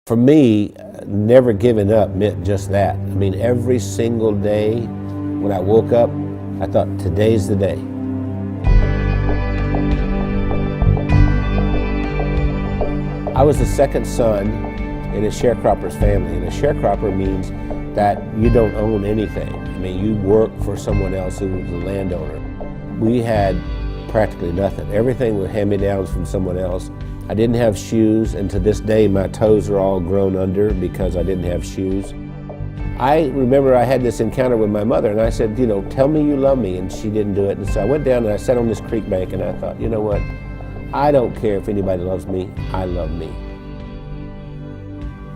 For me, never giving up meant just that. I mean, every single day when I woke up, I thought, today's the day. I was the second son in a sharecropper's family, and a sharecropper means that you don't own anything. I mean, you work for someone else who was the landowner. We had practically nothing. Everything was hand-me-downs from someone else. I didn't have shoes, and to this day my toes are all grown under because I didn't have shoes. I remember I had this encounter with my mother, and I said, you know, tell me you love me, and she didn't do it. And so I went down and I sat on this creek bank, and I thought, you know what? I don't care if anybody loves me, I love me.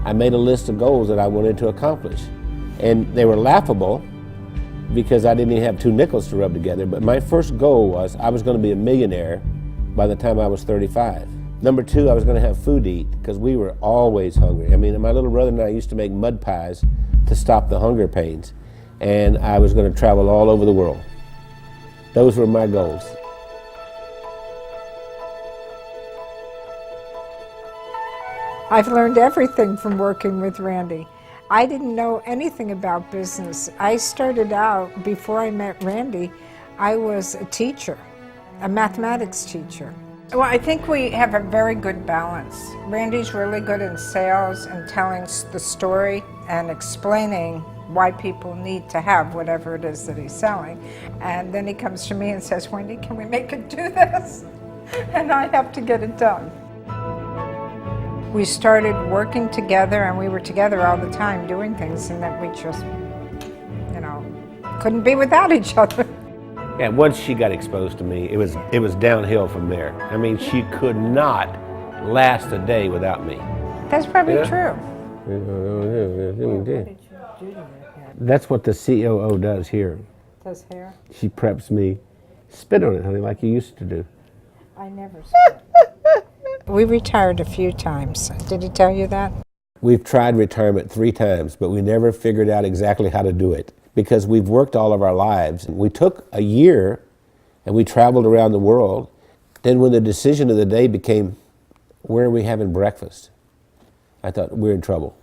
I made a list of goals that I wanted to accomplish, and they were laughable because I didn't even have 2 nickels to rub together, but my first goal was I was going to be a millionaire by the time I was 35. Number 2, I was going to have food to eat because we were always hungry. I mean, my little brother and I used to make mud pies to stop the hunger pains, and I was going to travel all over the world. Those were my goals. I've learned everything from working with Randy. I didn't know anything about business. I started out, before I met Randy, I was a teacher, a mathematics teacher. Well, I think we have a very good balance. Randy's really good in sales and telling the story and explaining why people need to have whatever it is that he's selling. And then he comes to me and says, Wendy, can we make it do this? And I have to get it done. We started working together, and we were together all the time doing things, and that we just, you know, couldn't be without each other. Yeah, once she got exposed to me, it was downhill from there. I mean, she could not last a day without me. That's probably true. That's what the COO does here. Does hair? She preps me. Spit on it, honey, like you used to do. I never spit. We retired a few times. Did he tell you that? We've tried retirement 3 times, but we never figured out exactly how to do it because we've worked all of our lives. We took a year and we traveled around the world. Then when the decision of the day became, where are we having breakfast? I thought, we're in trouble.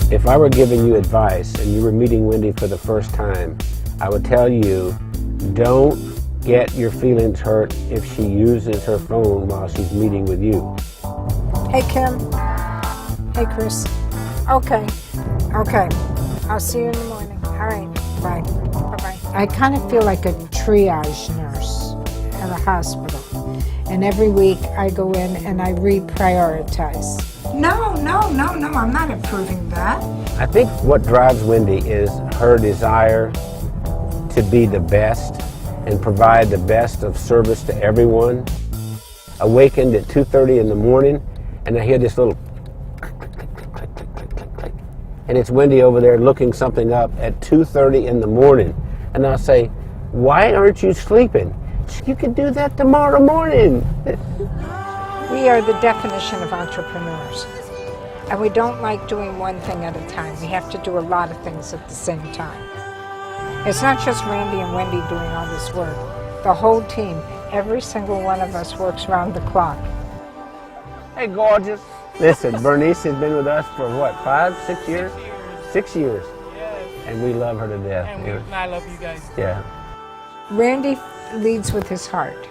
If I were giving you advice and you were meeting Wendy for the first time, I would tell you, don't get your feelings hurt if she uses her phone while she's meeting with you. Hey, Kim. Hey, Chris. Okay. I'll see you in the morning. All right. Bye. Bye-bye. I kind of feel like a triage nurse at a hospital. And every week I go in and I reprioritize. No, I'm not approving that. I think what drives Wendy is her desire to be the best and provide the best of service to everyone. Awakened at 2:30 in the morning, and I hear this little click, click, click, click, click, click, click, click. And it's Wendy over there looking something up at 2:30 in the morning. And I'll say, why aren't you sleeping? You can do that tomorrow morning. We are the definition of entrepreneurs. And we don't like doing one thing at a time. We have to do a lot of things at the same time. It's not just Randy and Wendy doing all this work. The whole team, every single one of us works round the clock. Hey, gorgeous. Listen, Bernice has been with us for what, 5, 6 years? 6 years. Yes. And we love her to death. And I love you guys. Yeah. Randy leads with his heart.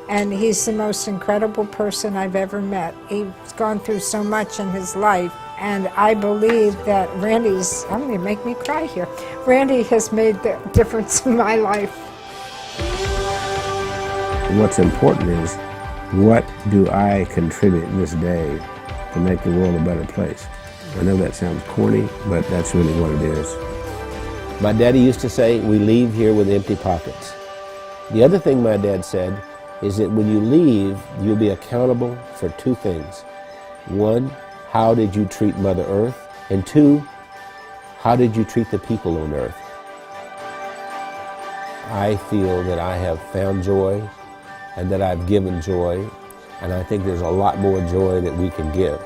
And he's the most incredible person I've ever met. He's gone through so much in his life. And I believe that I'm going to make me cry here. Randy has made the difference in my life. What's important is, what do I contribute this day to make the world a better place? I know that sounds corny, but that's really what it is. My daddy used to say, we leave here with empty pockets. The other thing my dad said is that when you leave, you'll be accountable for 2 things. 1, how did you treat Mother Earth? And 2, how did you treat the people on Earth? I feel that I have found joy and that I've given joy, and I think there's a lot more joy that we can give.